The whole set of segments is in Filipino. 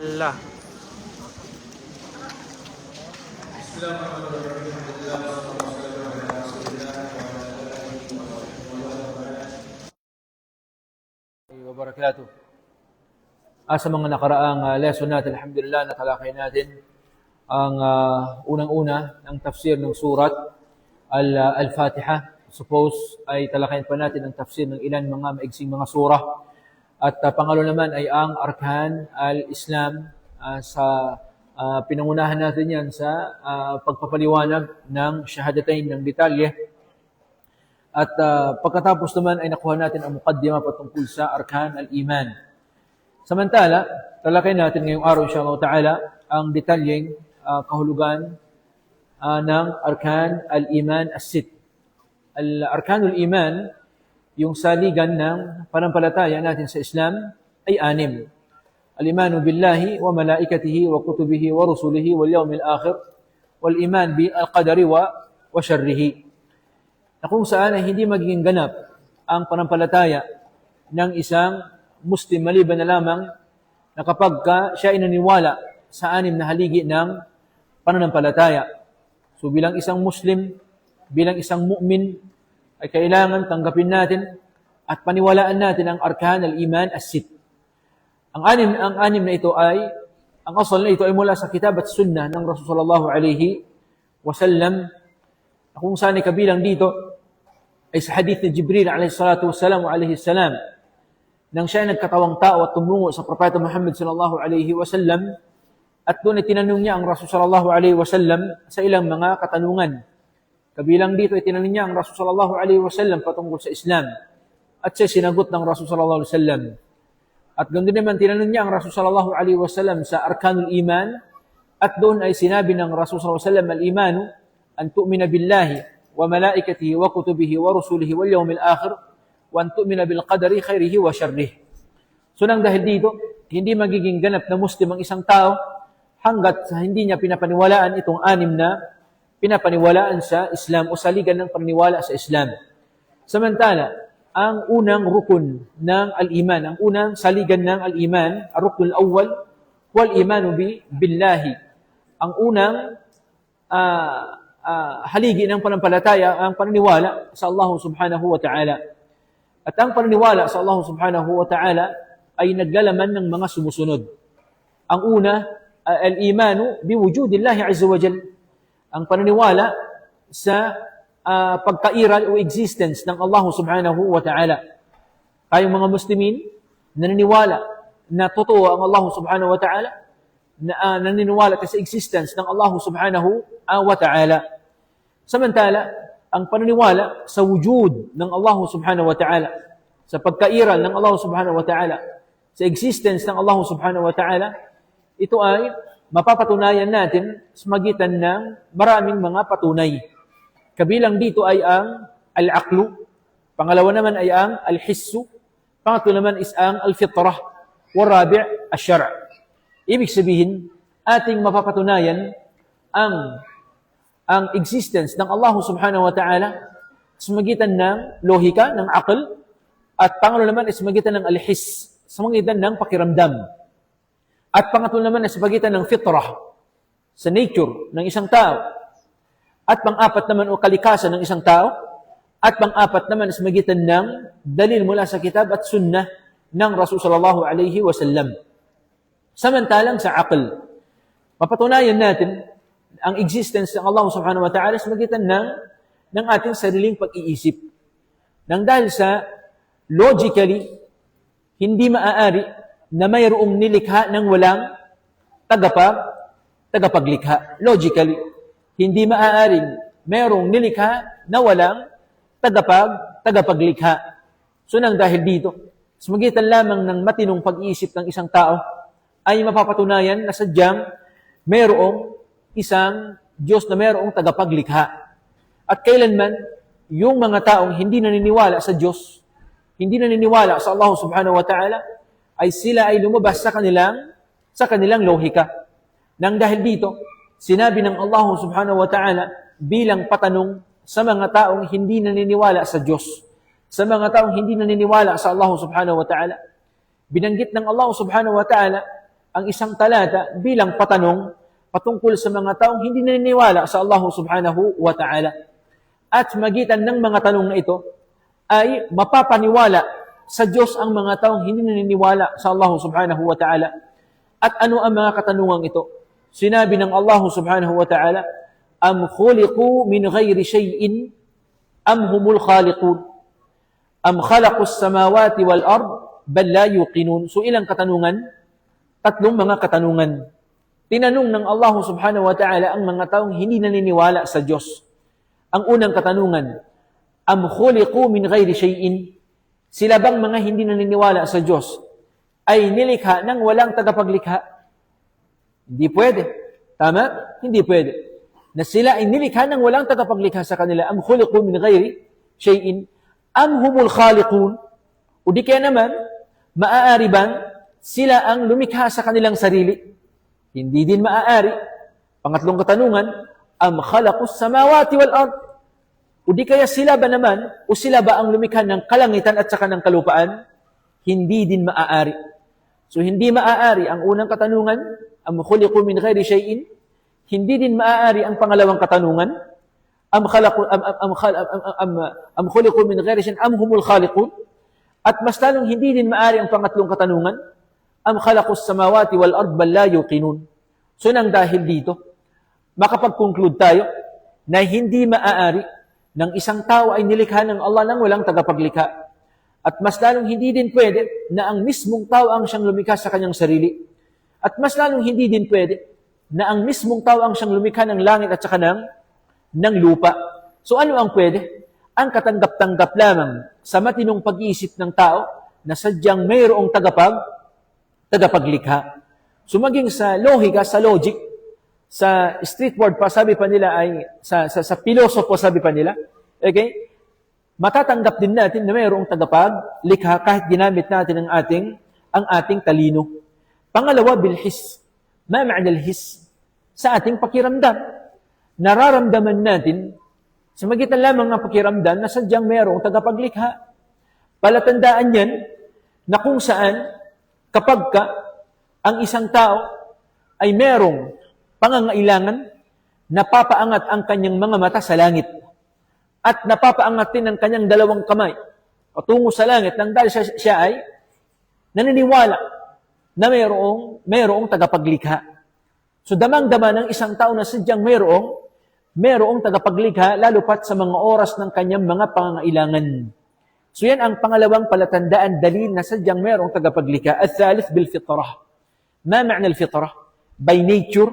Allah. Wabarakatuh. Sa mga nakaraang lesson natin, alhamdulillah, natalakay natin ang unang-una ng tafsir ng surat Al-Fatiha. Suppose ay talakayin pa natin ang tafsir ng ilan mga maigsing mga surah. At pangalo naman ay ang Arkan al-Islam sa pinangunahan natin yan sa pagpapaliwanag ng Shahadatain ng detalye. At pagkatapos naman ay nakuha natin ang muqaddimah patungkol sa Arkan al-Iman. Samantala, talakay natin ngayong araw insyaAllah ta'ala ang detalyeng kahulugan ng Arkan al-Iman as-Sitt. Al-Arkan al-Iman, yung saligan ng panampalataya natin sa Islam ay 6. Al-imanu billahi wa malaikatihi wa kutubihi wa rusulihi wal yawmil akhir wal iman bil qadari wa syarrihi. Na kung saan ay hindi magiging ganap ang panampalataya ng isang Muslim maliban na lamang na kapag siya ay naniwala sa 6 na haligi ng pananampalataya. So bilang isang Muslim, bilang isang mu'min, ay kailangan tanggapin natin at paniwalaan natin ang Arkan al-Iman as-Sitt. Ang anim na ito ay, ang asal na ito ay mula sa kitab at sunnah ng Rasul sallallahu alaihi wasallam, kung saan ay kabilang dito ay sa hadith ni Jibril alaihi salatu wasalam wa alaihi salam, nang siya ay nagkatawang tao at tumungo sa Propeta Muhammad sallallahu alaihi wasallam, at doon ay tinanong niya ang Rasul sallallahu alaihi wasallam sa ilang mga katanungan. Kabilang dito ay tinanong niya ang Rasul sallallahu alaihi wasallam patungkol sa Islam, at siya sinagot ng Rasul sallallahu alaihi wasallam. At ganoon naman tinanong niya ang Rasul sallallahu alaihi wasallam sa Arkanul Iman, at doon ay sinabi ng Rasul sallallahu alaihi wasallam, al-imanu an tu'mina billahi wa malaikatihi wa kutubihi wa rusulihi wal yawmil akhir wa an tu'mina bil qadari khairihi wa syarrihi. So nang dahil dito, hindi magiging ganap na Muslim ang isang tao hanggat hindi niya pinapaniwalaan itong 6 na pinapaniwalaan sa Islam o saligan ng paniniwala sa Islam. Samantala, ang unang rukun ng al-iman, ang unang saligan ng al-iman, ar-ruknul awwal wal imanu billahi. Ang unang haligi ng panampalataya, ang paniniwala sa Allah subhanahu wa ta'ala. At ang paniniwala sa Allah subhanahu wa ta'ala ay naglalaman ng mga sumusunod. Ang una, al-imanu biwujudillahi azza wa jalla. Ang paniniwala sa pagkairal o existence ng Allah subhanahu wa ta'ala. Tayong mga Muslimin, naniniwala na totoo ang Allah subhanahu wa ta'ala, na naniniwala sa existence ng Allah subhanahu wa ta'ala. Samantala, ang paniniwala sa wujud ng Allah subhanahu wa ta'ala, sa pagkairal ng Allah subhanahu wa ta'ala, sa existence ng Allah subhanahu wa ta'ala, ito ay mapapatunayan natin sa magitan ng maraming mga patunay. Kabilang dito ay ang al-aqlu, pangalawa naman ay ang al-hissu, pangatlo naman is ang al-fitrah, warabi' al-syar'. Ibig sabihin, ating mapapatunayan ang existence ng Allah subhanahu wa ta'ala sa magitan ng lohika, ng aql, at pangalawa naman is sa magitan ng al-hiss, sa magitan ng pakiramdam. At pangatlo naman ay sa pagitan ng fitrah, sa nature ng isang tao. At pang-apat naman o kalikasan ng isang tao. At pang-apat naman sa pagitan ng dalil mula sa kitab at sunnah ng Rasul sallallahu alaihi wasallam. Samantalang sa aql, mapatunayan natin ang existence ng Allah subhanahu wa ta'ala sa pagitan ng ating sariling pag-iisip. Nang dahil sa logically, hindi maaari na mayroong nilikha ng walang tagapaglikha. Logically, hindi maaaring mayroong nilikha na walang tagapaglikha. So nang dahil dito, sa magitan lamang ng matinong pag-iisip ng isang tao, ay mapapatunayan na sadyang mayroong isang Diyos na mayroong tagapaglikha. At kailanman, yung mga taong hindi naniniwala sa Diyos, hindi naniniwala sa Allah subhanahu wa ta'ala, ay sila ay lumabas sa kanilang lohika. Nang dahil dito, sinabi ng Allah subhanahu wa ta'ala bilang patanong sa mga taong hindi naniniwala sa Diyos, sa mga taong hindi naniniwala sa Allah subhanahu wa ta'ala, binanggit ng Allah subhanahu wa ta'ala ang isang talata bilang patanong patungkol sa mga taong hindi naniniwala sa Allah subhanahu wa ta'ala. At magitan ng mga tanong na ito ay mapapaniwala sa Diyos ang mga taong hindi naniniwala sa Allah subhanahu wa ta'ala. At ano ang mga katanungang ito? Sinabi ng Allah subhanahu wa ta'ala, Am khuliqu min ghayri shay'in am humul khaliqun am khalaqus samawati wal ard bal la yuqinun. So ilang katanungan? Tatlong mga katanungan. Tinanong ng Allah subhanahu wa ta'ala ang mga taong hindi naniniwala sa Diyos. Ang unang katanungan, Am khuliqu min ghayri shay'in? Sila bang mga hindi naniniwala sa Diyos ay nilikha ng walang tagapaglikha? Hindi pwede. Tama? Hindi pwede. Na sila ay nilikha ng walang tagapaglikha sa kanila. Am khuliqu min ghayri shay'in? Am humul khaliqun? O di kaya naman, maaari bang sila ang lumikha sa kanilang sarili? Hindi din maaari. Pangatlong katanungan, Am khalaqus samawati wal ard? O di kaya sila ba naman, o sila ba ang lumikha ng kalangitan at saka ng kalupaan? Hindi din maaari. So hindi maaari ang unang katanungan, am khuliqu min ghairi shay'in. Hindi din maaari ang pangalawang katanungan, am khuliqu min ghairi shay'in am humul khaliqun. At mas lalong hindi din maaari ang pangatlong katanungan, am khalaqus samawati wal ard bal la yuqinun. So nang dahil dito, makapag-conclude tayo na hindi maaari ng isang tao ay nilikha ng Allah nang walang tagapaglikha. At mas lalong hindi din pwede na ang mismong tao ang siyang lumikha sa kanyang sarili. At mas lalong hindi din pwede na ang mismong tao ang siyang lumikha ng langit at saka ng lupa. So ano ang pwede? Ang katanggap-tanggap lamang sa matinong pag-iisip ng tao na sadyang mayroong tagapaglikha. So maging sa lohika, sa logic, sa street word pa sabi pa nila ay sa pilosopo sabi pa nila, okay? Matatanggap din natin na mayroong tagapaglikha kahit ginamit natin ang ating talino. Pangalawa, bilhis. Ma ma'na al-his? Sa ating pakiramdam. Nararamdaman natin sa magitan lamang ng pakiramdam na sadyang mayroong tagapaglikha. Palatandaan yan na kung saan kapag ang isang tao ay mayroong pangangailangan, napapaangat ang kanyang mga mata sa langit. At napapaangat din ang kanyang dalawang kamay patungo sa langit nang dahil siya ay naniniwala na mayroong tagapaglikha. So damang-dama ng isang tao na sadyang mayroong tagapaglikha lalo pat sa mga oras ng kanyang mga pangangailangan. So yan ang pangalawang palatandaan, dalil na sadyang mayroong tagapaglikha. Al-thalith bil-fitrah. Ma ma'na al-fitrah? By nature,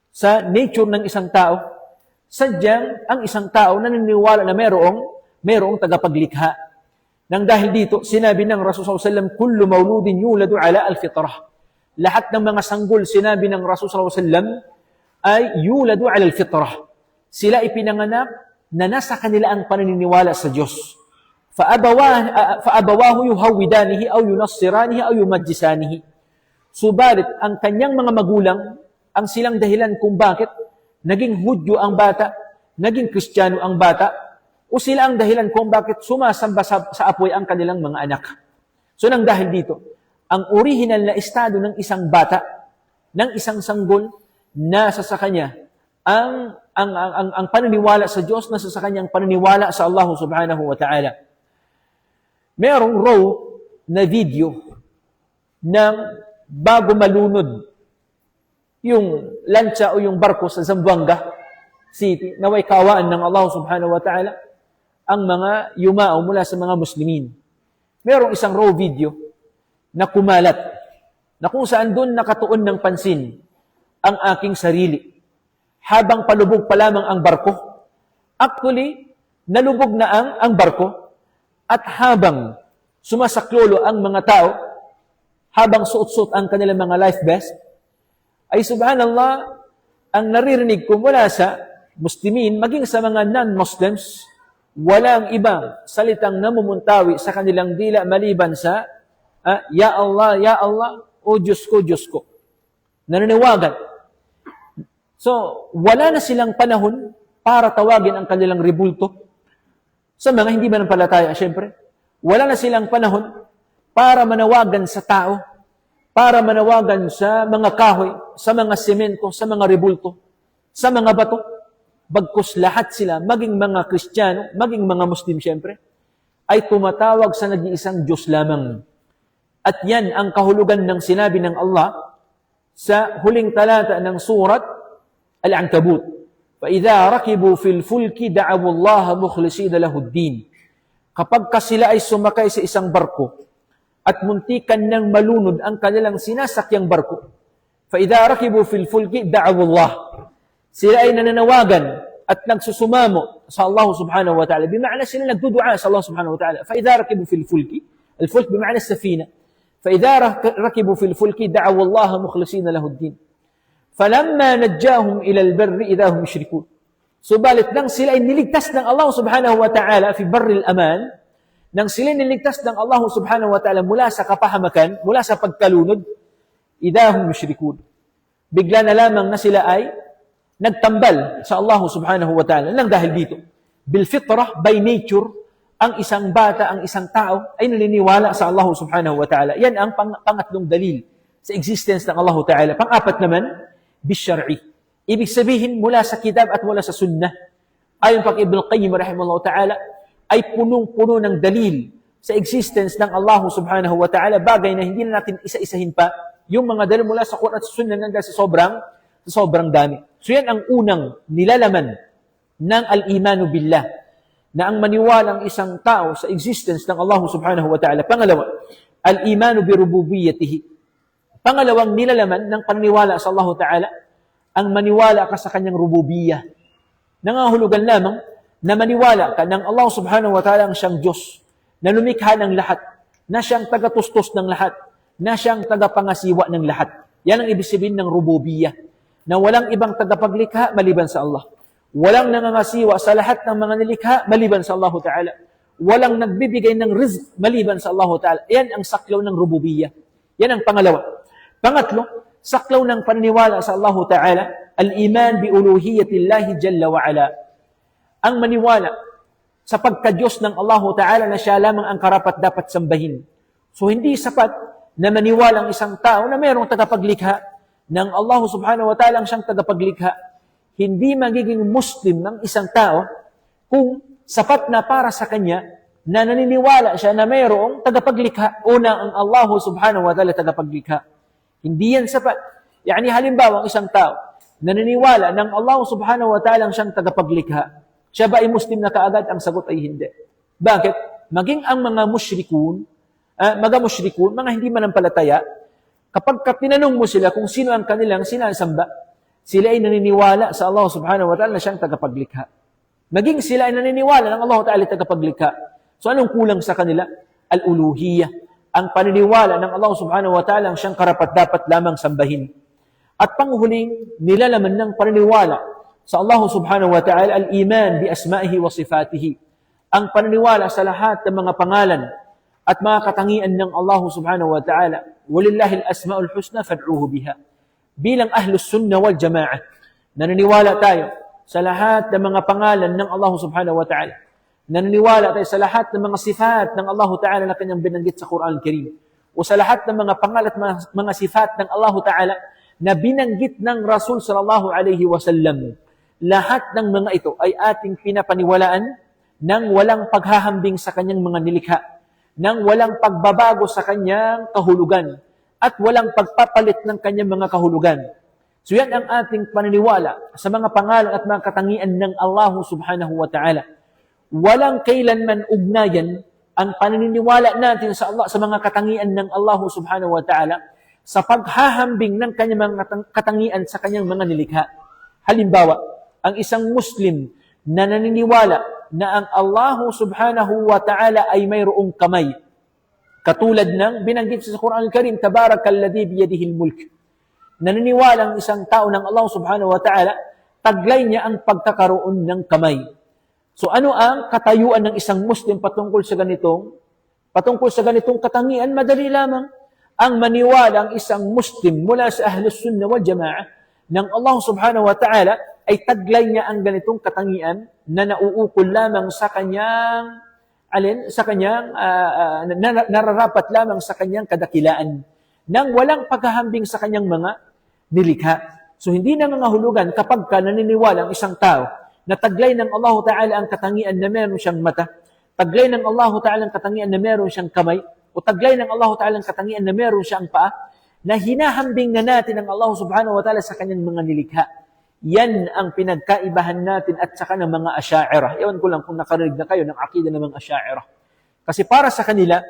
sa nature ng isang tao, sadyang ang isang tao naniniwala na mayroong tagapaglikha. Nang dahil dito, sinabi ng Rasul SAW, kullu mauludin yuladu ala al-fitrah. Lahat ng mga sanggol, sinabi ng Rasul SAW, ay yuladu ala al-fitrah. Sila ipinanganak na nasa kanila ang paniniwala sa Diyos. Faabawahu yuhawidanihi aw yunassiranihi aw yumajjisanihi. Subalit, ang kanyang mga magulang, ang silang dahilan kung bakit naging Hudyo ang bata, naging Kristiyano ang bata, o sila ang dahilan kung bakit sumasamba sa apoy ang kanilang mga anak. So nang dahil dito, ang original na estado ng isang bata, ng isang sanggol, nasa sa kanya ang paniniwala sa Diyos, nasa sa kanyang paniniwala sa Allah subhanahu wa ta'ala. Merong raw na video ng bago malunod yung lancha o yung barko sa Zamboanga City, naway kawaan ng Allah subhanahu wa ta'ala ang mga yumao mula sa mga Muslimin. Merong isang raw video na kumalat, na kung saan doon nakatuon ng pansin ang aking sarili. Habang palubog pa lamang ang barko, actually, nalubog na ang barko, at habang sumasaklolo ang mga tao, habang suot-suot ang kanilang mga life vest, ay subhanallah, ang naririnig ko mula sa Muslimin, maging sa mga non-Muslims, walang ibang salitang namumuntawi sa kanilang dila maliban sa Ya Allah, o Diyos ko, Diyos ko. Nananawagan. So, wala na silang panahon para tawagin ang kanilang rebulto. Sa mga hindi manampalataya, syempre, wala na silang panahon para manawagan sa tao, para manawagan sa mga kahoy, sa mga semento, sa mga rebulto, sa mga bato, bagkus lahat sila, maging mga Kristiyano, maging mga Muslim siyempre, ay tumatawag sa nag-iisang Diyos lamang. At yan ang kahulugan ng sinabi ng Allah sa huling talata ng surat Al-Ankabut. فَإِذَا رَكِبُوا فِي الْفُلْكِ دَعَوُوا اللَّهَ مُخْلِصِينَ لَهُ الدِّينَ. Kapag sila ay sumakay sa isang barko at muntikan ng malunod ang kanilang sinasakyang barko, فَإِذَا رَكِبُوا فِي الْفُلْكِ دَعَوُوا اللَّهَ. Sila ay nananawagan at nagsusumamo sa Allah subhanahu wa ta'ala. Bima'na sila nagdudua sa Allah subhanahu wa ta'ala. فَإِذَا رَكِبُوا في الْفُلْكِ, الفلك بمعنى السفينة. فإذا ركبوا في الفلك دعوا الله مخلصين له الدين فلما نجاهم إلى البر إذا هم يشركون. Subalit nang sila ay niligtas ng Allah subhanahu wa ta'ala fi barril aman, nang sila ay niligtas ng Allah subhanahu wa ta'ala mula sa kapahamakan, mula sa pagkalunod, idha hum yushrikun. Bigla na lamang na sila ay nagtambal sa Allah subhanahu wa ta'ala. Lang dahil dito, bil fitrah, by nature, ang isang bata, ang isang tao ay naniniwala sa Allah subhanahu wa ta'ala. Yan ang pangatlong dalil sa existence ng Allah ta'ala. Pang-apat naman, bisyar'i. Ibig sabihin, mula sa kitab at mula sa sunnah. Ayon pag Ibn Qayyim rahimahullah ta'ala, ay punong-puno ng dalil sa existence ng Allah subhanahu wa ta'ala. Bagay na hindi na natin isa-isahin pa yung mga dalil mula sa Quran at sa sunnah hanggang sa sobrang dami. So yan ang unang nilalaman ng al-imanu billah, na ang maniwala ng isang tao sa existence ng Allah subhanahu wa ta'ala. Pangalawa, al-imanu bi rububiyyatihi. Pangalawang nilalaman ng paniniwala sa Allah ta'ala, ang maniwala ka sa kanyang rububiyah. Nangahulugan lamang na maniwala ka ng Allah subhanahu wa ta'ala ang siyang Diyos, na lumikha ng lahat, na siyang tagatustos ng lahat, na siyang tagapangasiwa ng lahat. Yan ang ibig sabihin ng rububiyah, na walang ibang tagapaglikha maliban sa Allah. Walang nangangasiwa sa lahat ng mga nilikha maliban sa Allah Ta'ala. Walang nagbibigay ng rizq maliban sa Allah Ta'ala. Yan ang saklaw ng rububiyah. Yan ang pangalawa. Pangatlo, saklaw ng paniniwala sa Allah Ta'ala, al-iman bi uluhiyatillahi jalla wa ala. Ang maniwala sa pagka-Diyos ng Allah Ta'ala na siya lamang ang karapat dapat sambahin. So hindi sapat na maniwala ang isang tao na mayroong tagapaglikha ng Allah Subhanahu wa Ta'ala ang siyang tagapaglikha. Hindi magiging Muslim ng isang tao kung sapat na para sa kanya na naniniwala siya na mayroong tagapaglikha. Una, ang Allah subhanahu wa ta'ala tagapaglikha. Hindi yan sapat. Yani halimbawa, ang isang tao naniniwala ng Allah subhanahu wa ta'ala ang siyang tagapaglikha. Siya ba ay Muslim na kaagad? Ang sagot ay hindi. Bakit? Maging ang mga musyrikun, mga hindi manampalataya, kapag tinanong mo sila kung sino ang kanilang sinasamba, sila ay naniniwala sa Allah subhanahu wa ta'ala na siyang tagapaglikha. Maging sila ay naniniwala ng Allah ta'ala tagapaglikha. So anong kulang sa kanila? Al-uluhiyah. Ang paniniwala ng Allah subhanahu wa ta'ala ang siyang karapat-dapat lamang sambahin. At panghuling nilalaman ng paniniwala sa Allah subhanahu wa ta'ala, al-iman bi asma'ihi wa sifatihi. Ang paniniwala sa lahat ng mga pangalan at mga katangian ng Allah subhanahu wa ta'ala. Walillahi al-asma'ul husna fad'uhu biha. Bilang ahlus sunnah wal jama'ah, naniniwala tayo sa lahat ng mga pangalan ng Allah subhanahu wa ta'ala. Naniniwala tayo sa lahat ng mga sifat ng Allah ta'ala na kanyang binanggit sa Quran Al-Karim. O sa lahat ng mga pangalan at mga sifat ng Allah ta'ala na binanggit ng Rasul sallallahu alaihi wasallam. Lahat ng mga ito ay ating pinapaniwalaan nang walang paghahambing sa kanyang mga nilikha, nang walang pagbabago sa kanyang kahulugan, at walang pagpapalit ng kanyang mga kahulugan. So yan ang ating paniniwala sa mga pangalan at mga katangian ng Allah subhanahu wa ta'ala. Walang kailanman ugnayan ang paniniwala natin sa Allah, sa mga katangian ng Allah subhanahu wa ta'ala sa paghahambing ng kanyang mga katangian sa kanyang mga nilikha. Halimbawa, ang isang Muslim na naniniwala na ang Allah subhanahu wa ta'ala ay mayroong kamay, katulad ng binanggit sa Quran Al-Karim, Tabarakalladhi biyadihil mulk. Naniniwala ang isang tao ng Allah subhanahu wa ta'ala, taglay niya ang pagkakaroon ng kamay. So ano ang katayuan ng isang Muslim patungkol sa ganitong katangian? Madali lamang. Ang maniwala ang isang Muslim mula sa Ahlus Sunnah wal Jama'ah ng Allah subhanahu wa ta'ala ay taglay niya ang ganitong katangian na nauukol lamang sa kanyang nararapat lamang sa kanyang kadakilaan, nang walang paghahambing sa kanyang mga nilikha. So hindi nangangahulugan kapag ka naniniwala ang isang tao na taglay ng Allah Ta'ala ang katangian na meron siyang mata, taglay ng Allah Ta'ala ang katangian na meron siyang kamay, o taglay ng Allah Ta'ala ang katangian na meron siyang paa, na hinahambing na natin ang Allah Subhanahu wa Ta'ala sa kanyang mga nilikha. Yan ang pinagkaibahan natin at saka ng mga Asy'ariyah. Ewan ko lang kung nakarinig na kayo ng akida ng mga Asy'ariyah. Kasi para sa kanila,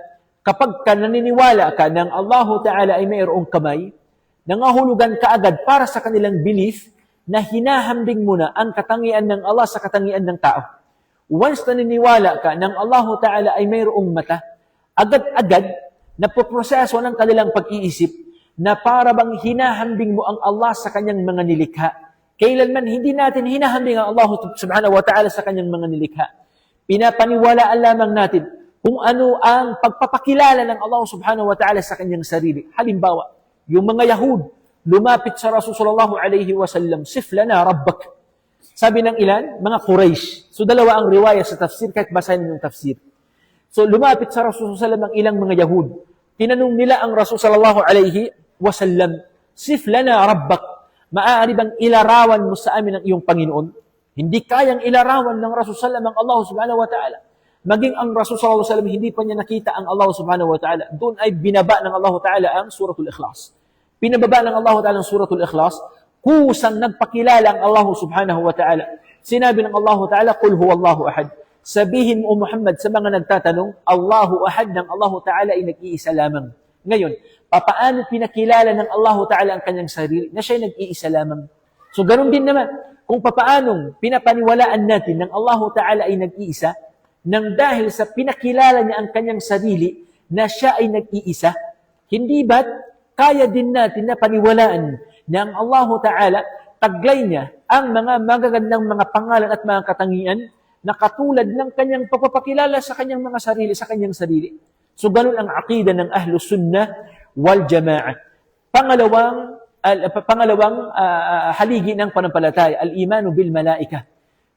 kapag ka naniniwala ka ng Allah Ta'ala ay mayroong kamay, nangahulugan ka agad para sa kanilang belief na hinahambing mo na ang katangian ng Allah sa katangian ng tao. Once naniniwala ka ng Allah Ta'ala ay mayroong mata, agad-agad napoproseso ng kanilang pag-iisip na para bang hinahambing mo ang Allah sa kanyang mga nilikha. Kailanman hindi natin hinahambing ang Allah Subhanahu wa Ta'ala sa kanyang mga nilikha. Pinapaniwalaan lamang natin kung ano ang pagpapakilala ng Allah Subhanahu wa Ta'ala sa kanyang sarili. Halimbawa, yung mga Yahud, lumapit sa Rasulullah sallallahu alaihi wasallam, "Sif lana rabbak." Sabi ng ilan? Mga Quraysh. So dalawa ang riwaya sa tafsir, kahit basahin yung tafsir. So lumapit sa Rasulullah sallallahu alaihi wasallam ang ilang mga Yahud. Tinanong nila ang Rasul sallallahu alaihi wasallam, "Sif lana rabbak." Maaari bang ilarawan mo sa amin ang iyong Panginoon? Hindi kayang ilarawan ng Rasul sallallahu alaihi wasallam ang Allah Subhanahu wa Ta'ala. Maging ang Rasul sallallahu alaihi wasallam hindi pa niya nakita ang Allah Subhanahu wa Ta'ala. Doon ay binaba ng Allah Ta'ala ang Suratul Ikhlas. Pinababa ng Allah Ta'ala ang Suratul Ikhlas, kusang nagpakilala ang Allah Subhanahu wa Ta'ala. Sinabi ng Allah Ta'ala, "Qul huwallahu ahad." Sabihin mo, Muhammad, sa mga nagtatanong, Allahu ahad ng Allah Ta'ala ay nag-iisa lamang. Ngayon, papaano pinakilala ng Allah Ta'ala ang kanyang sarili na siya ay nag-iisa lamang? So, ganun din naman, kung papaanong pinapaniwalaan natin ng Allah Ta'ala ay nag-iisa, nang dahil sa pinakilala niya ang kanyang sarili na siya ay nag-iisa, hindi ba't kaya din natin na paniwalaan na ang Allah Ta'ala, taglay niya ang mga magagandang mga pangalan at mga katangian na katulad ng kanyang pagpapakilala sa kanyang mga sarili, sa kanyang sarili. So, ganun ang aqida ng Ahlus Sunnah wal Jama'ah. Pangalawang haligi ng panampalataya, al-imanu bil malaika.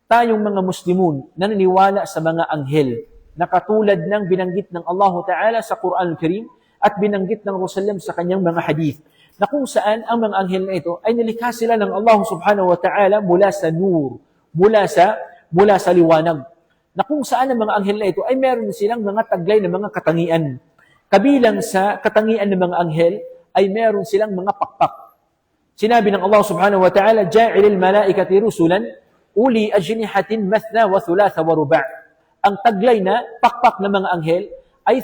Tayong mga Muslimun naniniwala sa mga anghel na katulad ng binanggit ng Allah Ta'ala sa Quran al-Karim at binanggit ng Rasulullah sa kanyang mga hadith, na kung saan ang mga anghel na ito ay nilikha sila ng Allah Subhanahu wa Ta'ala mula sa nur, mula sa liwanag. Na kung saan ang mga anghel na ito ay meron silang mga taglay na mga katangian. Kabilang sa katangian ng mga anghel ay meron silang mga pakpak. Sinabi ng Allah Subhanahu wa Ta'ala, "Ja'ilil malaikati rusulan uli ajnihatin mathna wa thulatha wa ruba'." Ang taglay na pakpak ng mga anghel ay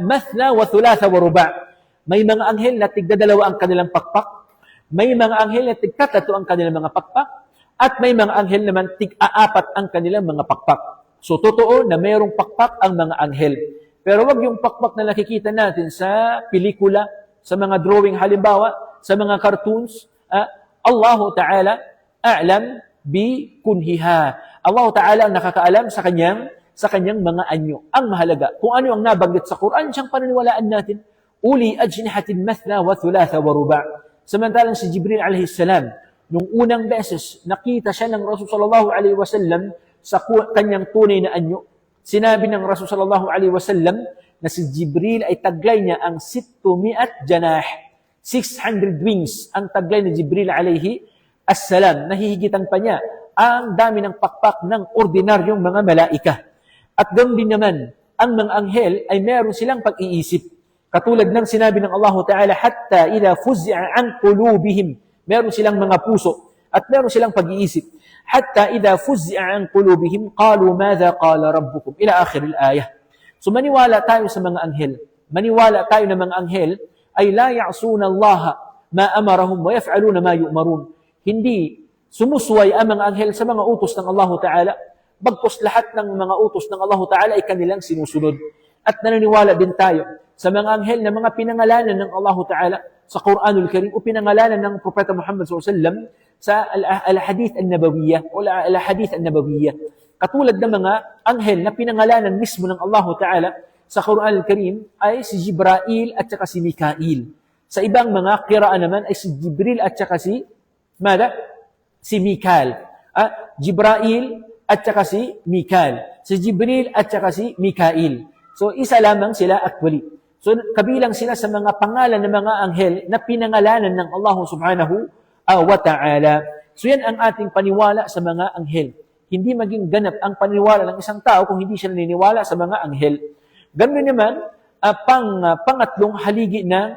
mathna wa thulatha wa ruba'. May mga anghel na tigdadalawa ang kanilang pakpak, may mga anghel na tigtatlo ang kanilang mga pakpak, at may mga anghel naman tig-aapat ang kanilang mga pakpak. So totoo na mayroong pakpak ang mga anghel. Pero wag yung pakpak na nakikita natin sa pelikula, sa mga drawing halimbawa, sa mga cartoons. Allah Ta'ala a'lam bi kunhiha. Allah Ta'ala ang nakakaalam sa kanyang mga anyo. Ang mahalaga, kung ano ang nabanggit sa Quran, siyang paniniwalaan natin. Uli ajnihatin mathna wa thulatha wa ruba'. Samantalang si Jibril alayhis salam, nung unang beses nakita siya ng Rasul sallallahu alaihi wasallam sa kanyang tunay na anyo, sinabi ng Rasul sallallahu alaihi wasallam na si Jibril ay taglay niya ang 600 janah. 600 wings ang taglay ni Jibril alayhi assalam. Nahihigitan pa niya ang dami ng pakpak ng ordinaryong mga malaika. At ganoon din naman, ang mga anghel ay meron silang pag-iisip. Katulad ng sinabi ng Allah Ta'ala, "Hatta idha fuz'a an qulubihim." Meron silang mga puso at meron silang pag-iisip. "Hatta idha fuz'a an qulubihim qalu madha qala rabbukum." Ila akhir al-ayah. So maniwala tayo sa mga anghel. Maniwala tayo na mga anghel ay la ya'suna Allah ma amarahum wa yaf'aluna ma yu'marun. Hindi sumusway ang mga anghel sa mga utos ng Allah Ta'ala, bagkus lahat ng mga utos ng Allah Ta'ala ay kanilang sinusunod. At naniniwala din tayo sa mga anghel na mga pinangalanan ng Allah Ta'ala sa Quranul Karim o pinangalanan ng Propeta Muhammad SAW sa al-hadith an-nabawiyya o al-hadith an-nabawiyya. Katulad ng mga anghel na pinangalanan mismo ng Allah Ta'ala sa Quranul Karim ay si Jibrail at saka si Mikail. Sa ibang mga qiraan naman ay si Jibril at saka si Mikail. Jibrail at saka si Mikail. Si Jibril at saka si Mikail. So, isa lamang sila actually. So, kabilang sila sa mga pangalan ng mga anghel na pinangalanan ng Allah subhanahu wa ta'ala. So, yan ang ating paniwala sa mga anghel. Hindi maging ganap ang paniwala ng isang tao kung hindi siya naniniwala sa mga anghel. Ganun naman, pangatlong haligi ng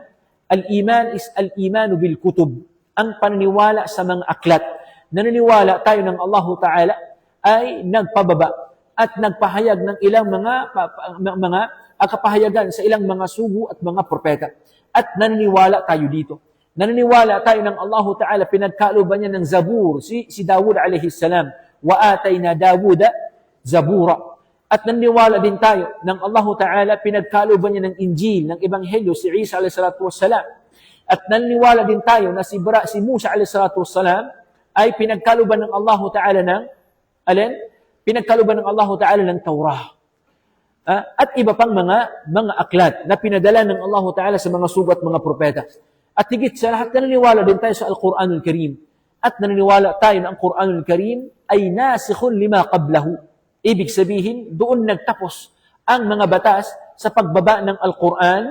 al-iman is al-imanu bil kutub. Ang paniniwala sa mga aklat. Naniniwala tayo ng Allah Ta'ala ay nagpababa at nagpahayag ng ilang mga kapahayagan sa ilang mga sugo at mga propeta. At naniniwala tayo dito. Naniniwala tayo ng Allah Ta'ala, pinagkalooban niya ng Zabur, si Dawud alayhi salam, wa atayna Dawuda Zabura. At naniniwala din tayo ng Allah Ta'ala, pinagkalooban niya ng Injil, ng Ebanghelyo, si Isa alayhi salatu wassalam. At naniniwala din tayo na si Musa alayhi salatu wassalam ay pinagkalooban ng Allah Ta'ala ng, pinagkalooban ng Allah Ta'ala ng Taurah. At iba pang mga aklat na pinadala ng Allah Ta'ala sa mga sugo at mga propeta. At higit sa lahat, naniniwala din tayo sa Al-Quranul Karim. At naniniwala tayo na ang Quranul Karim ay nasikhun lima qablahu. Ibig sabihin, doon nagtapos ang mga batas sa pagbaba ng Al-Quran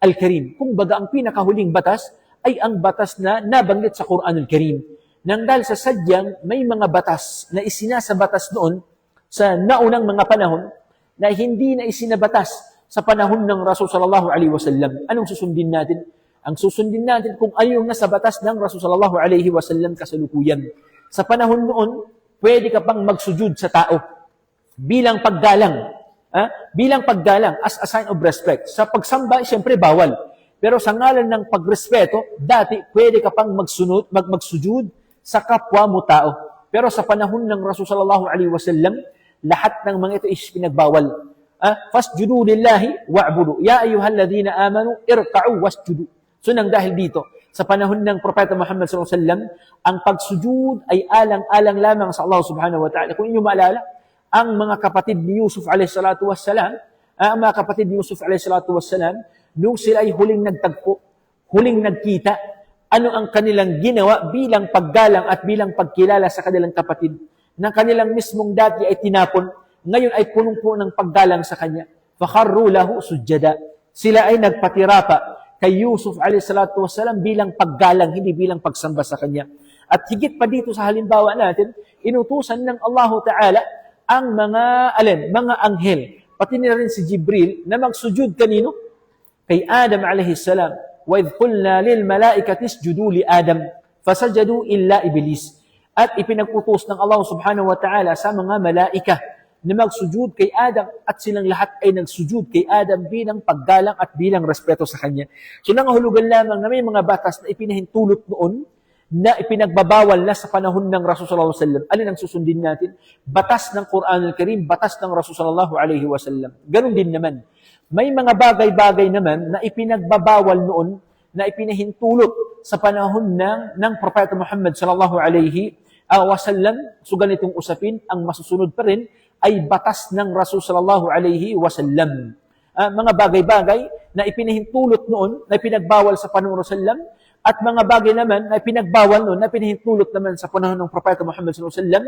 Al-Karim. Kung baga ang pinakahuling batas ay ang batas na nabanggit sa Quranul Karim. Nang dahil sa sadyang may mga batas na isinasabatas noon sa naunang mga panahon na hindi na isinabatas sa panahon ng Rasul sallallahu alaihi wasallam. Anong susundin natin? Ang susundin natin kung ano yung nasa batas ng Rasul sallallahu alaihi wasallam kasalukuyan. Sa panahon noon, pwede ka pang magsujud sa tao bilang paggalang. Bilang paggalang as a sign of respect. Sa pagsamba, siyempre bawal. Pero sa ngalan ng pagrespeto, dati pwede ka pang magsujud sa kapwa mo tao. Pero sa panahon ng Rasul sallallahu alaihi wasallam, lahat ng mga ito is pinagbawal. Fasjudu lillahi wa'budu. Ya ayyuhalladhina amanu irka'u wasjudu. So nang dahil dito, sa panahon ng Propeta Muhammad sallallahu alaihi wasallam, ang pagsujud ay alang-alang lamang sa Allah subhanahu wa ta'ala. Kung inyo maalala, ang mga kapatid ni Yusuf alaihi salatu wassalam, nung sila ay huling nagtagpo, huling nagkita, ano ang kanilang ginawa bilang paggalang at bilang pagkilala sa kanilang kapatid? Na kanilang mismong dati ay tinapon, ngayon ay punong-puno ng paggalang sa kanya. فَخَرُّوا لَهُ سُجَّدًا. Sila ay nagpatirapa kay Yusuf alayhi salatu wassalam bilang paggalang, hindi bilang pagsamba sa kanya. At higit pa dito sa halimbawa natin, inutusan ng Allah Ta'ala ang mga anghel, pati na rin si Jibril, na magsujud kanino? Kay Adam alayhi salam. وَإِذْ قُلْنَا لِلْمَلَائِكَةِ اسْجُدُوا لِآدَمَ فَسَجَدُوا إِلَّا إِبْلِيسَ. At ipinag-utos ng Allah subhanahu wa ta'ala sa mga malaika na magsujud kay Adam at silang lahat ay nagsujud kay Adam bilang paggalang at bilang respeto sa kanya. So nangahulugan lamang na may mga batas na ipinahintulot noon na ipinagbabawal na sa panahon ng Rasul sallallahu alaihi wasallam. Alin ang susundin natin? Batas ng Quran al-Karim, batas ng Rasul sallallahu alaihi wasallam. Ganun din naman. May mga bagay-bagay naman na ipinagbabawal noon na ipinahintulot sa panahon ng Propeta Muhammad sallallahu alaihi wasallam. So ganitong usapin, ang masusunod pa rin ay batas ng Rasul sallallahu alaihi wasallam. Mga bagay-bagay na ipinahintulot noon, na pinagbawal sa panahon ng Rasulullah, at mga bagay naman na pinagbawal noon, na pinahintulot naman sa panahon ng Propeta Muhammad sallallahu alaihi wasallam,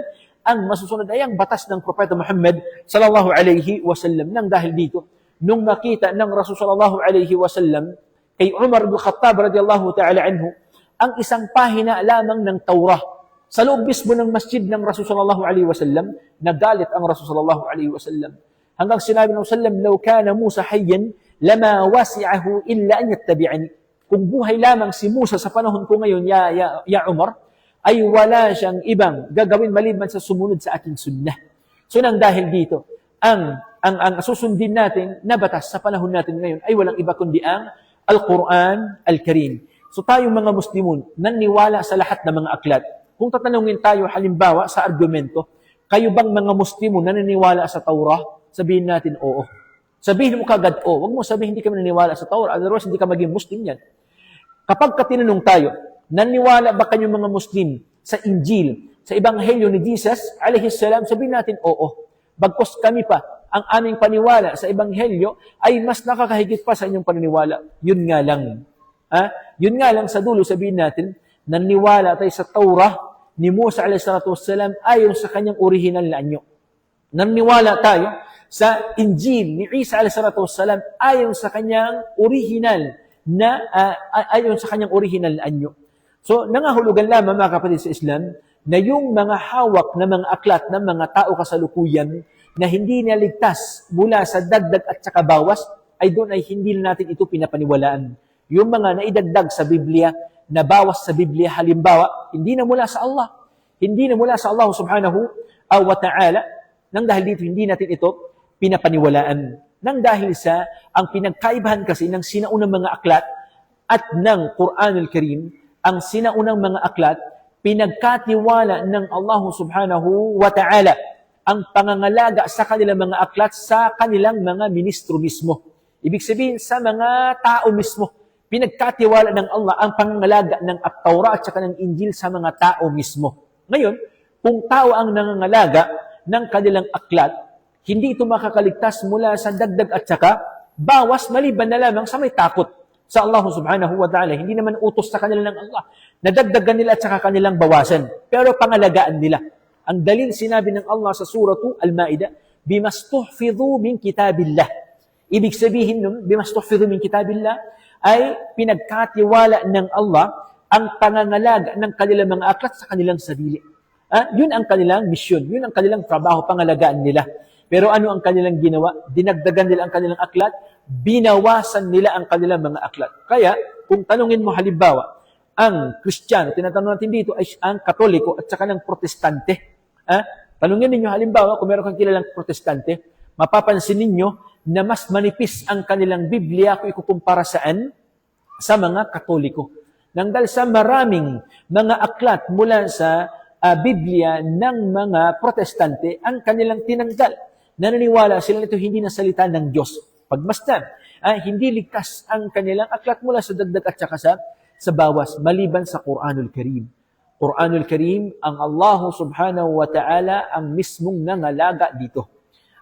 ang masusunod ay ang batas ng Propeta Muhammad sallallahu alaihi wasallam. Nang dahil dito, nung makita ng Rasul sallallahu alaihi wasallam kay Umar bin Khattab radiyallahu ta'ala anhu, ang isang pahina lamang ng Taurah sa loob mismo ng masjid ng Rasul sallallahu alaihi wasallam, nagalit ang Rasul sallallahu alaihi wasallam. Hanggang sinabi ng Sallam, "Law kana Musa hayyan, lama wasi'ahu illa an yattabi'ani." Kung buhay lamang si Musa sa panahon ko ngayon, ya Umar, ay wala siyang ibang gagawin maliban sa sumunod sa aking sunnah. So nang dahil dito, ang susundin natin na batas sa panahon natin ngayon ay walang iba kundi ang Al-Quran Al-Karim. So tayong mga Muslimun, naniniwala sa lahat ng mga aklat. Kung tatanungin tayo halimbawa sa argumento, kayo bang mga Muslimun naniniwala sa Taurah? Sabihin natin, oo. Sabihin mo kagad, oo. Huwag mo sabihin, hindi ka naniniwala sa Taurah. Otherwise, hindi ka maging Muslim yan. Kapag katinanong tayo, naniniwala ba kayong mga Muslim sa Injil, sa Ebanghelyo ni Jesus, alayhi salam, sabihin natin, oo. Bagkos kami pa, ang aming paniwala sa Ebanghelyo ay mas nakakahigit pa sa inyong paniniwala. Yun nga lang. Yun nga lang sa dulo, sabihin natin, naniniwala tayo sa Taurah ni Musa alayhi salatu wassalam ayon sa kanyang original na anyo. Naniniwala tayo sa Injil ni Isa alayhi salatu wassalam ayon sa kanyang original na anyo. So, nangahulugan lamang mga kapatid sa Islam na yung mga hawak na mga aklat ng mga tao kasalukuyan na hindi naligtas mula sa dagdag at saka bawas, ay doon ay hindi na natin ito pinapaniwalaan. Yung mga naidagdag sa Biblia, na bawas sa Biblia, halimbawa, hindi na mula sa Allah. Hindi na mula sa Allah subhanahu wa ta'ala, nang dahil dito hindi natin ito pinapaniwalaan. Nang dahil sa ang pinagkaibahan kasi ng sinaunang mga aklat at ng Quranul Karim, ang sinaunang mga aklat, pinagkatiwala ng Allah subhanahu wa ta'ala ang pangangalaga sa kanilang mga aklat sa kanilang mga ministro mismo. Ibig sabihin sa mga tao mismo, pinagkatiwala ng Allah ang pangangalaga ng At-Tawra at saka ng Injil sa mga tao mismo. Ngayon, kung tao ang nangangalaga ng kanilang aklat, hindi ito makakaligtas mula sa dagdag at saka bawas maliban na lamang sa may takot sa Allah subhanahu wa ta'ala. Hindi naman utos sa kanila ng Allah. Nadagdagan nila at saka kanilang bawasan. Pero pangalagaan nila. Ang dalil sinabi ng Allah sa suratu Al-Ma'idah, bimastuhfidhu min kitabillah. Ibig sabihin nun, bimastuhfidhu min kitabillah, ay pinagkatiwala ng Allah ang pangangalaga ng kanilang mga aklat sa kanilang sarili. Yun ang kanilang misyon, yun ang kanilang trabaho, pangalagaan nila. Pero ano ang kanilang ginawa? Dinagdagan nila ang kanilang aklat, binawasan nila ang kanilang mga aklat. Kaya, kung tanungin mo halimbawa, ang Kristiyano, tinatanong natin dito, ay ang Katoliko at saka ng Protestante. Tanungin ninyo halimbawa, kung meron kang kilalang Protestante, mapapansin ninyo na mas manipis ang kanilang Biblia kung ikukumpara saan? Sa mga Katoliko. Nang dahil sa maraming mga aklat mula sa Biblia ng mga Protestante, ang kanilang tinanggal. Naniniwala sila nito hindi na salita ng Diyos. Pagmasdan, hindi ligtas ang kanilang aklat mula sa dagdag at saka sa bawas, maliban sa Quranul Karim. Quranul Karim, ang Allah subhanahu wa ta'ala ang mismong nangalaga dito.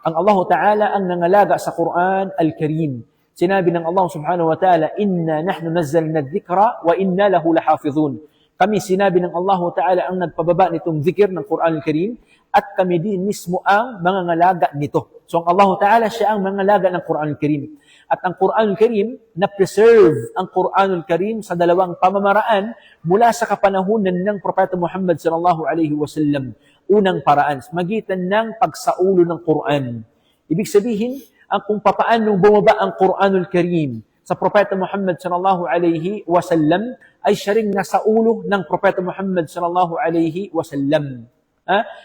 Ang Allah ta'ala ang nangalaga sa Quran al-Karim. Sinabi ng Allah subhanahu wa ta'ala, inna nahnu nazzalna dhikra wa inna lahu lahafizun. Kami, sinabi ng Allah ta'ala ang nagpababa nitong zikir ng Quran al-Karim at kami din mismo ang mangangalaga nito. So ang Allah ta'ala siya ang mangangalaga ng Quran al-Karim. At ang Quran al-Karim, na-preserve ang Quran al-Karim sa dalawang pamamaraan mula sa kapanahunan ng Propeta Muhammad sallallahu alaihi wasallam. Unang paraan, magitan ng pagsaulo ng Quran. Ibig sabihin, ang kung papaano bumaba ang Quranul Karim sa Propeta Muhammad sallallahu alaihi wasallam ay siya ring nasa ulo ng Propeta Muhammad sallallahu alaihi wasallam.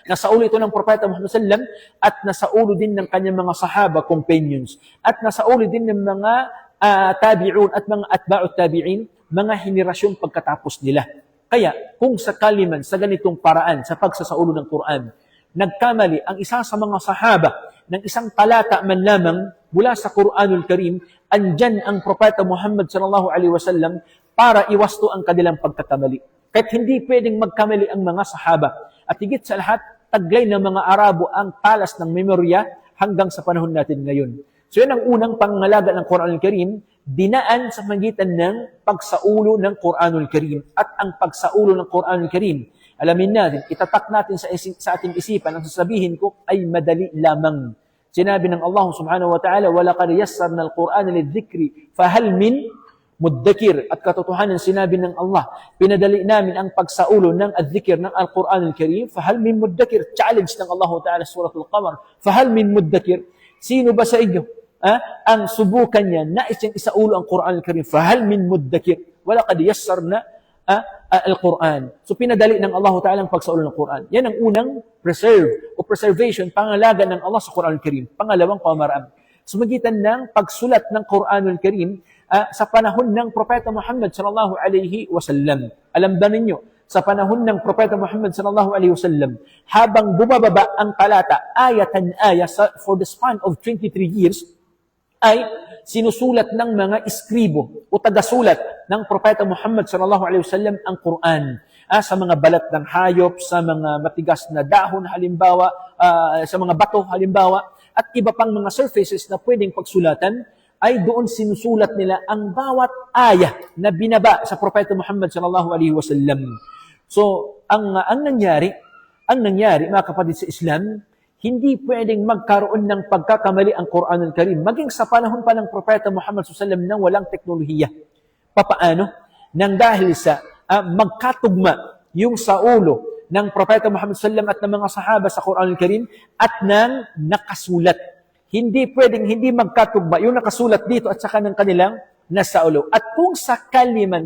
Nasa ulo ito ng Propeta Muhammad sallam at nasa ulo din ng kanyang mga sahaba, companions, at nasa ulo din ng mga tabi'un at mga atba'ut tabi'in, mga henerasyon pagkatapos nila. Kaya, kung sakali man sa ganitong paraan sa pagsasaulo ng Quran, nagkamali ang isa sa mga sahaba ng isang talata man lamang mula sa Quranul Karim, andyan ang Propeta Muhammad sallallahu alaihi wasallam para iwasto ang kanilang pagkakamali. Kahit hindi pwedeng magkamali ang mga sahaba. At higit sa lahat, taglay ng mga Arabo ang talas ng memorya hanggang sa panahon natin ngayon. So yan ang unang pangangalaga ng Quranul Karim, dinaan sa magitan ng pagsaulo ng Quranul Karim. At ang pagsaulo ng Quranul Karim, alamin natin, itatak natin sa ating isipan, ang sasabihin ko ay madali lamang. Sinabi ng Allah subhanahu wa ta'ala, وَلَقَدْ يَسَّرْنَا الْقُرْآنَ لِلذِّكْرِ فَهَلْ مِنْ muddakir. At katotohanan sinabi ng Allah, pinadali namin ang pagsaulo ng adzikir ng Al-Quran Al-Karim, fahal min muddakir. Challenge ng Allah Ta'ala sa Suratul Qamar, fahal min muddakir. Sino ba sa inyo ang subukan niya na isaulo ang Quran Al-Karim? Fahal min muddakir. Walaqad yassarna Al-Quran. So pinadali ng Allah Ta'ala ang pagsaulo ng Quran. Yan ang unang preservation, pangalaga ng Allah sa Quran Al-Karim. Pangalawang pamaraan. Sumagitan ng pagsulat ng Quranul Karim sa panahon ng Propeta Muhammad sallallahu alaihi wasallam. Alam ba ninyo, sa panahon ng Propeta Muhammad sallallahu alaihi wasallam, habang bumababa ang talata, ayatan-aya, for the span of 23 years, ay sinusulat ng mga iskribo o tagasulat ng Propeta Muhammad sallallahu alaihi wasallam ang Quran. Sa mga balat ng hayop, sa mga matigas na dahon halimbawa, sa mga bato halimbawa, at iba pang mga surfaces na pwedeng pagsulatan, ay doon sinusulat nila ang bawat ayah na binaba sa Propeta Muhammad sallallahu alaihi wasallam. So, ang nangyari mga kapatid sa Islam, Hindi pwedeng magkaroon ng pagkakamali ang Quranul Karim. Maging sa panahon pa ng Propeta Muhammad SAW nang walang teknolohiya. Papaano? Nang dahil sa magkatugma yung sa ulo ng Propeta Muhammad SAW at ng mga sahaba sa Quranul Karim at ng nakasulat. Hindi pwedeng hindi magkatugma yung nakasulat dito at saka ng kanilang nasa ulo. At kung sakaliman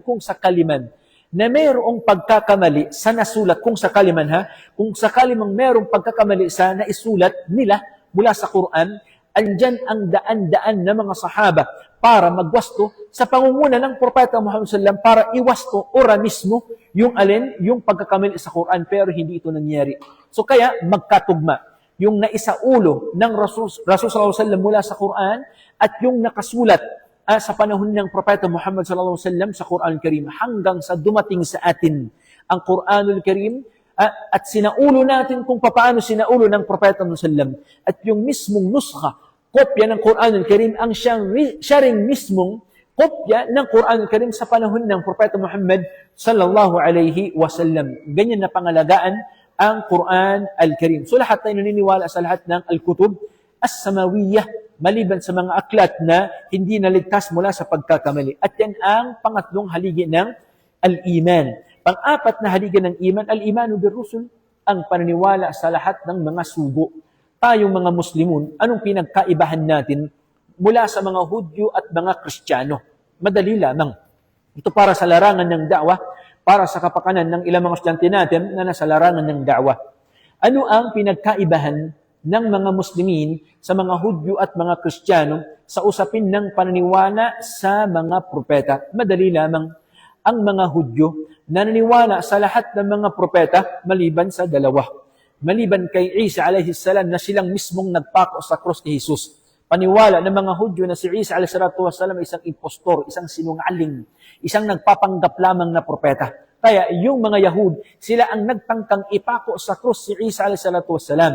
na mayroong pagkakamali sa nasulat, kung sakali mang mayroong pagkakamali sa naisulat nila mula sa Quran, andyan ang daan-daan ng mga sahaba para magwasto sa pangunguna ng Propeta Muhammad SAW para iwasto ora mismo yung yung pagkakamali sa Quran, pero hindi ito nangyari. So kaya magkatugma yung naisaulo ng Rasul SAW mula sa Quran at yung nakasulat sa panahon ng Propeta Muhammad sallallahu alaihi wasallam sa Quran Karim hanggang sa dumating sa atin ang Quranul Karim at sinaulo natin kung paano sinaulo ng Propeta Muhammad sallallahu alaihi wasallam at yung mismong nuskha, kopya ng Quranul Karim ang siya ring mismong kopya ng Quranul Karim sa panahon ng Propeta Muhammad sallallahu alaihi wasallam. Ganyan na pangalagaan ang Quran Al-Karim. So lahat tayo naniniwala sa lahat ng al-kutub as-samawiyah maliban sa mga aklat na hindi naligtas mula sa pagkakamali. At yan ang pangatlong haligi ng al-iman. Pang-apat na haligi ng iman, al-imanu bir-rusul, ang paniniwala sa lahat ng mga sugo. Tayong mga Muslimun, anong pinagkaibahan natin mula sa mga Hudyo at mga Kristiyano? Madali lamang. Ito para sa larangan ng da'wah, para sa kapakanan ng ilang mga estudyante natin na nasa larangan ng da'wah. Ano ang pinagkaibahan ng mga Muslimin sa mga Hudyo at mga Kristiyano sa usapin ng paniniwala sa mga propeta? Madali lamang. Ang mga Hudyo naniniwala sa lahat ng mga propeta maliban sa dalawa. Maliban kay Isa alayhi salam na silang mismong nagpako sa krus ni Jesus. Paniwala ng mga Hudyo na si Isa alayhi salatu wasalam ay isang impostor, isang sinungaling, isang nagpapanggap lamang na propeta. Kaya yung mga Yahud, sila ang nagtangkang ipako sa krus si Isa alayhi salatu wasalam.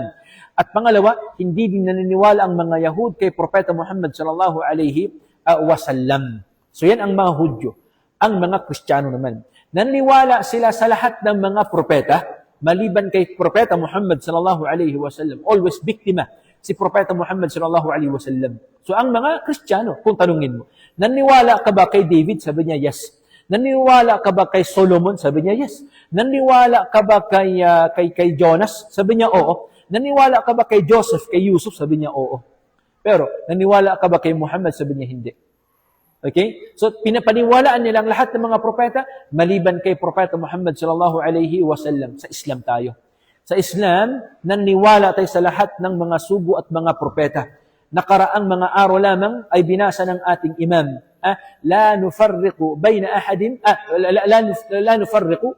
At pangalawa, hindi din naniniwala ang mga Yahud kay Propeta Muhammad sallallahu alaihi wasallam. So yan ang mga Hudyo. Ang mga Kristiyano naman, naniniwala sila sa lahat ng mga propeta, maliban kay Propeta Muhammad sallallahu alaihi wasallam. Always biktima si Propeta Muhammad sallallahu alaihi wasallam. So ang mga Kristiyano, kung tanungin mo, naniniwala ka ba kay David? Sabi niya, yes. Naniniwala ka ba kay Solomon? Sabi niya, yes. Naniniwala ka ba kay Jonas? Sabi niya, oo. Naniwala ka ba kay Joseph, kay Yusuf? Sabi niya, oo. Pero, naniwala ka ba kay Muhammad? Sabi niya, hindi. Okay? So, pinapaniwalaan nilang lahat ng mga propeta, maliban kay Propeta Muhammad sallallahu alaihi wasallam. Sa Islam tayo. Sa Islam, naniwala tayo sa lahat ng mga sugo at mga propeta. Nakaraang mga araw lamang ay binasa ng ating imam. La nufarriqu bayna ahadin, la nufarriqu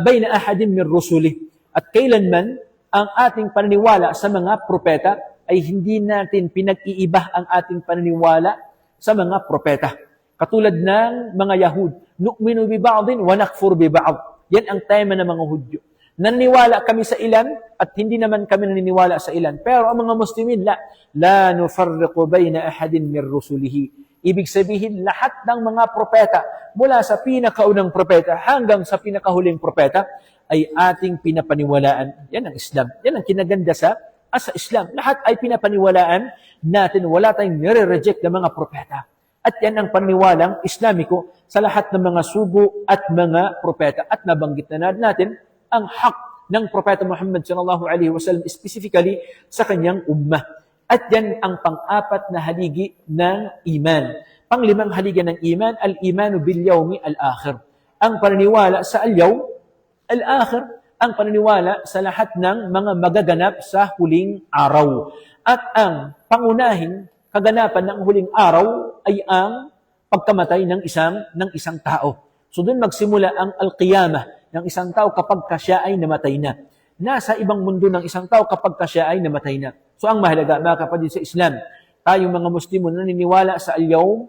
bayna ahadin min rusuli. At kailanman, ang ating paniniwala sa mga propeta ay hindi natin pinag-iiba ang ating paniniwala sa mga propeta. Katulad ng mga Yahud, nu'minu bi ba'din wa nakfur bi ba'd. Yan ang tema ng mga Hudyo. Naniniwala kami sa ilan at hindi naman kami naniniwala sa ilan. Pero ang mga Muslimin, la nufarriqu bayna ahadin min rusulihi. Ibig sabihin, lahat ng mga propeta, mula sa pinakaunang propeta hanggang sa pinakahuling propeta, ay ating pinapaniwalaan. Yan ang Islam. Yan ang kinaganda sa Islam. Lahat ay pinapaniwalaan natin. Wala tayong nire-reject ng mga propeta. At yan ang paniniwalang Islamiko sa lahat ng mga sugo at mga propeta. At nabanggit na natin ang hak ng Propeta Muhammad sallallahu alaihi wasallam specifically sa kanyang ummah. At yan ang pang-apat na haligi ng iman. Panglimang haligi ng iman, al-imanu bil yawmi al-akhir. Ang paniniwala sa al-yawm al-akhir, ang paniniwala sa lahat ng mga magaganap sa huling araw. At ang pangunahing kaganapan ng huling araw ay ang pagkamatay ng isang tao. So doon magsimula ang al-qiyamah ng isang tao kapag siya ay namatay na. Nasa ibang mundo ng isang tao kapag siya ay namatay na. So ang mahalaga, mga kapatid sa Islam, tayong mga Muslimun naniniwala sa al-yawm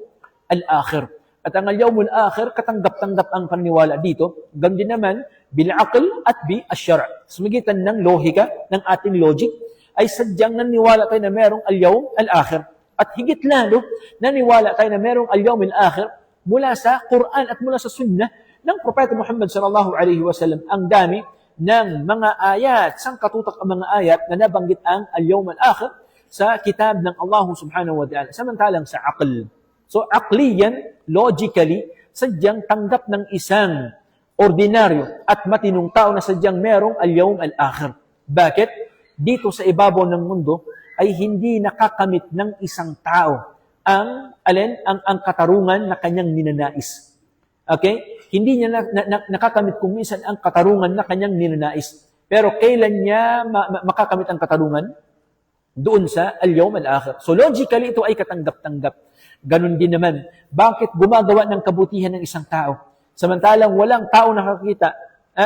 al-akhir. At ang al-yawm al-akhir, katanggap-tanggap ang paniniwala dito. Ganyan naman, bil-aql at bi-asyara. Sa magitan ng lohika, ng ating logic, ay sadyang naniwala tayo na merong al-yawm al-akhir. At higit lalo, naniwala tayo na merong al-yawm al-akhir mula sa Quran at mula sa Sunnah ng Propeta Muhammad sallallahu alaihi wasallam. Ang dami ng mga ayat, sangkatutak ang mga ayat na nabanggit ang al-yawm al-akhir sa kitab ng Allah subhanahu wa ta'ala. Samantalang sa aql. So, aqliyan, logically, sadyang tanggap ng isang ordinaryo at matinong tao na sadyang merong al-yawm al-akhir. Bakit? Dito sa ibabaw ng mundo ay hindi nakakamit ng isang tao ang katarungan na kanyang ninanais. Okay? Hindi niya nakakamit kung minsan ang katarungan na kanyang ninanais. Pero kailan niya makakamit ang katarungan? Doon sa al-yawm al-akhir. So logically, ito ay katanggap-tanggap. Ganon din naman. Bakit gumagawa ng kabutihan ng isang tao? Samantalang walang tao nakakita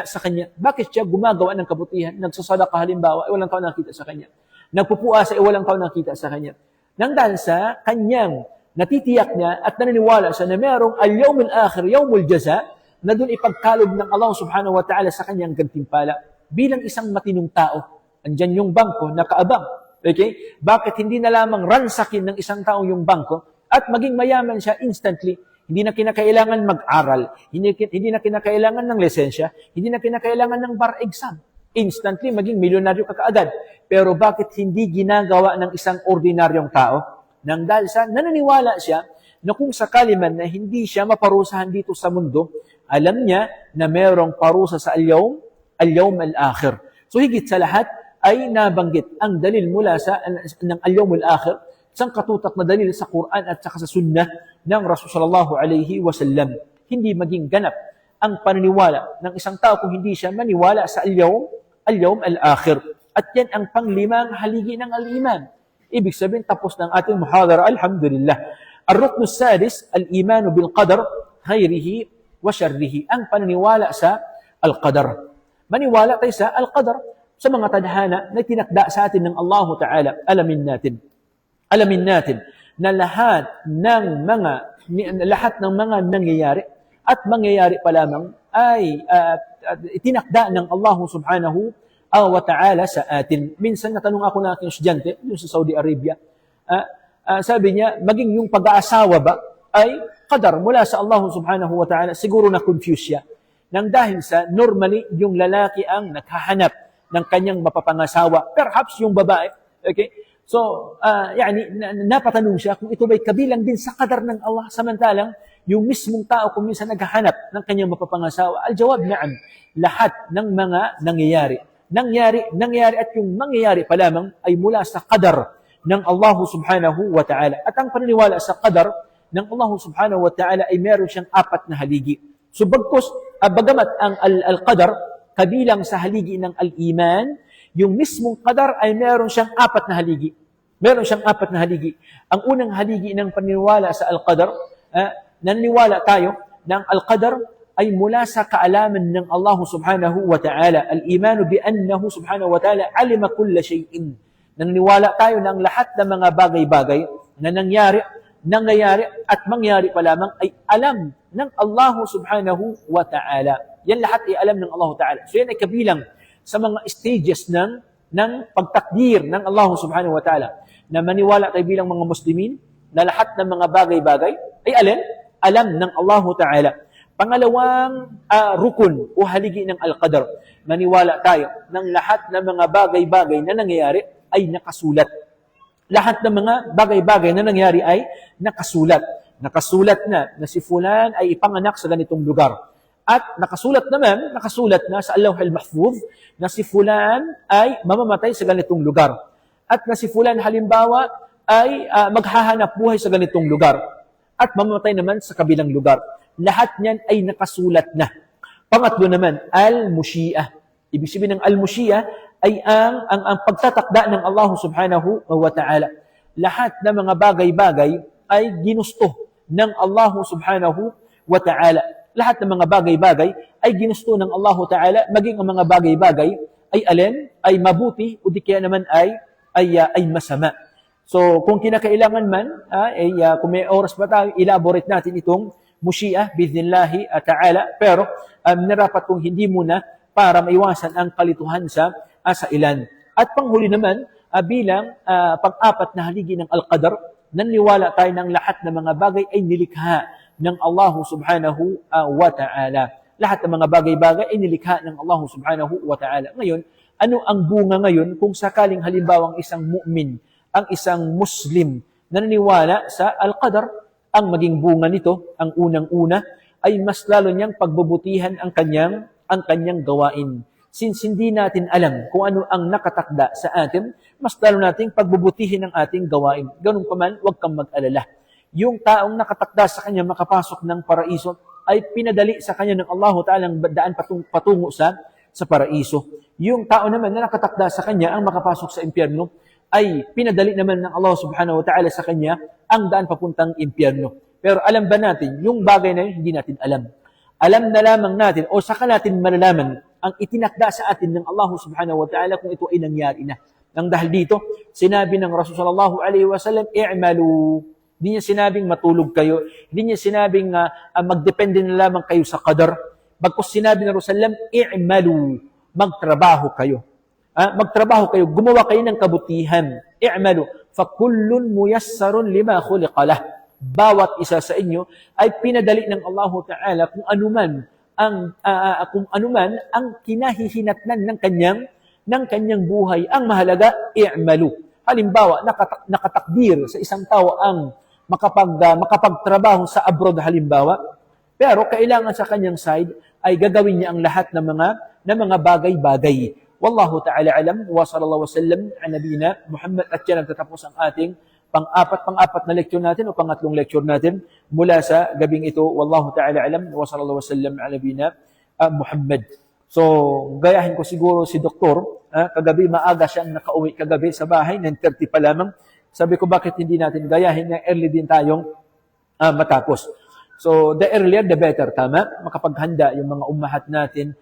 sa kanya. Bakit siya gumagawa ng kabutihan? Nagsasadaka halimbawa, walang tao nakakita sa kanya. Nagpupuasa, walang tao nakakita sa kanya. Nang dahil sa kanyang natitiyak niya at naniniwala siya na mayroong al-yawm al-akhir, yawmul jaza, na doon ipagkalog ng Allah subhanahu wa ta'ala sa kanyang gantimpala. Bilang isang matinong tao, andyan yung bangko, nakaabang. Okay? Bakit hindi na lamang ransakin ng isang tao yung bangko at maging mayaman siya instantly? Hindi na kinakailangan mag-aral, hindi na kinakailangan ng lisensya, hindi na kinakailangan ng bar exam. Instantly, maging milyonaryo ka kaagad. Pero bakit hindi ginagawa ng isang ordinaryong tao? Nang dahil sa nananiwala siya na kung sakali man na hindi siya maparusahan dito sa mundo, alam niya na mayroong parusa sa al-yawm al-akhir. So higit sa lahat ay nabanggit ang dalil mula ng al-yawm al-akhir, isang katutak na dalil sa Quran at saka sa sunnah ng Rasul sallallahu alaihi wasallam. Hindi maging ganap ang paniniwala ng isang tao kung hindi siya maniwala sa al-yawm al-akhir. At yan ang panglimang haligi ng al-iman. Ibig sabihin, tapos ng ating muhadara, alhamdulillah. Ar-ruknu sadis, al-imanu bil-qadar, khayrihi wa syarrihi. Ang paniniwala sa al-qadar. Maniwala tayo sa al-qadar, sa mga tadhana na tinakda sa atin ng Allah Ta'ala. Alamin natin na lahat ng mga nangyayari at mangyayari pa lamang ay tinakda ng Allah Subhanahu wa ta'ala sa atin. Minsan natanong ako ng aking estudyante yung sa Saudi Arabia. Sabi niya, maging yung pag-aasawa ba ay qadar mula sa Allah Subhanahu wa ta'ala. Siguro na confuse siya. Nang dahil sa normally yung lalaki ang naghahanap ng kanyang mapapangasawa. Perhaps yung babae. Okay? So, napatanong siya kung ito ba'y kabilang din sa qadar ng Allah. Samantalang yung mismong tao kung minsan naghahanap ng kanyang mapapangasawa. Al-jawab na'am. Lahat ng mga nangyari at yung mangyayari pa lamang ay mula sa qadar ng Allah subhanahu wa ta'ala. At ang paniniwala sa qadar ng Allah subhanahu wa ta'ala ay meron siyang 4 na haligi. So bagamat ang al-qadar kabilang sa haligi ng al-iman, yung mismong qadar ay meron siyang 4 na haligi. Meron siyang 4 na haligi. Ang unang haligi ng paniniwala sa al-qadar, naniniwala tayo ng al-qadar ay mula sa kaalaman ng Allah subhanahu wa ta'ala. Al-imanu bi annahu subhanahu wa ta'ala alima kulla shay'in. Naniniwala tayo ng lahat ng mga bagay-bagay na nangyari at mangyari pa lamang ay alam ng Allah subhanahu wa ta'ala. Yan lahat ay alam ng Allah ta'ala. So yan ay kabilang sa mga stages ng pagtakdir ng Allah subhanahu wa ta'ala. Na maniwala tayo bilang mga Muslimin na lahat ng mga bagay-bagay ay alam ng Allah ta'ala. Pangalawang rukun o haligi ng al-qadar. Maniwala tayo ng lahat ng mga bagay-bagay na nangyayari ay nakasulat. Lahat ng mga bagay-bagay na nangyayari ay nakasulat. Nakasulat na si fulan ay ipanganak sa ganitong lugar. At nakasulat na sa Allahul Mahfuz na si fulan ay mamamatay sa ganitong lugar. At na si fulan halimbawa ay maghahanap buhay sa ganitong lugar. At mamamatay naman sa kabilang lugar. Lahat niyan ay nakasulat na. Pangatlo naman, al-musyi'ah. Ibig sabihin ng al-musyi'ah ay ang pagtatakda ng Allah subhanahu wa ta'ala. Lahat ng mga bagay-bagay ay ginusto ng Allah subhanahu wa ta'ala. Lahat ng mga bagay-bagay ay ginusto ng Allah ta'ala, maging ang mga bagay-bagay ay ay mabuti o di kaya naman ay masama. So kung kinakailangan man, kung may oras pa tayo, elaborate natin itong musyi'ah bi'idhnillahi ta'ala, pero narapat kung hindi muna para maiwasan ang kalituhan sa ilan. At panghuli naman, bilang pang-4 na haligi ng al-qadar, naniniwala tayo ng lahat ng mga bagay ay nilikha ng Allah subhanahu wa ta'ala. lahat ng mga bagay-bagay ay nilikha ng Allah subhanahu wa ta'ala. Ngayon, ano ang bunga ngayon kung sakaling halimbawa ang isang mu'min, ang isang Muslim na naniniwala sa Al-Qadar, ang maging bunga nito, ang unang-una, ay mas lalo niyang pagbubutihan ang kanyang gawain. Since hindi natin alam kung ano ang nakatakda sa atin, mas lalo nating pagbubutihin ang ating gawain. Ganun pa man, huwag kang mag-alala. Yung taong nakatakda sa kanya makapasok ng paraiso, ay pinadali sa kanya ng Allah Ta'ala ang daan patungo sa paraiso. Yung tao naman na nakatakda sa kanya ang makapasok sa impyerno, ay pinadali naman ng Allah Subhanahu wa Ta'ala sa kanya ang daan papuntang impyerno. Pero alam ba natin, yung bagay na yun, hindi natin alam. Alam na lamang natin, o saka natin malalaman, ang itinakda sa atin ng Allah Subhanahu wa Ta'ala kung ito ay nangyari na. Nang dahil dito, sinabi ng Rasul sallallahu alaihi wasallam, i'malu. Hindi niya sinabing matulog kayo. Hindi niya sinabing magdepende na lamang kayo sa qadar. Bagkus sinabi ng Rasulullah, i'malu. Magtrabaho kayo. Magtrabaho kayo. Gumawa kayo ng kabutihan. I'malu. Fakullun muyassarun lima khuliqalah. Bawat isa sa inyo ay pinadali ng Allah Ta'ala kung anuman ang kinahihinatnan ng kanyang buhay. Ang mahalaga, i'malu. Halimbawa, nakatakdir sa isang tao ang makapagtrabaho sa abroad halimbawa, pero kailangan sa kanyang side ay gagawin niya ang lahat ng mga bagay-bagay. Wallahu ta'ala alam, wa sallallahu wasallam ala nabiyina Muhammad. At yan ang tatapos ang ating pang-apat na lecture natin o pangatlong lecture natin mula sa gabing ito. Wallahu ta'ala alam, wa sallallahu wasallam ala nabiyina Muhammad. So, gayahin ko siguro si Doktor, kagabi maaga siyang nakauwi kagabi sa bahay, 9:30 pa lamang. Sabi ko, bakit hindi natin gayahin na early din tayong matapos. So, the earlier, the better, tama? Makapaghanda yung mga ummahat natin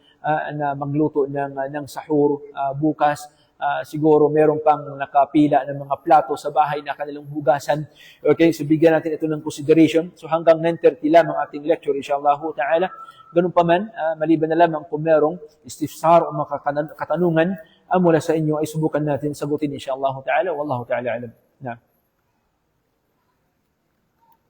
na magluto ng sahur bukas. Siguro meron pang nakapila ng mga plato sa bahay na kanilang hugasan. Okay, so bigyan natin ito ng consideration. So hanggang 9:30 lamang ating lecture, inshallah ta'ala. Ganun pa man, maliban na lamang kung merong istifsar o mga katanungan mula sa inyo ay subukan natin sagutin, inshallah ta'ala. Wallahu ta'ala alam. Na.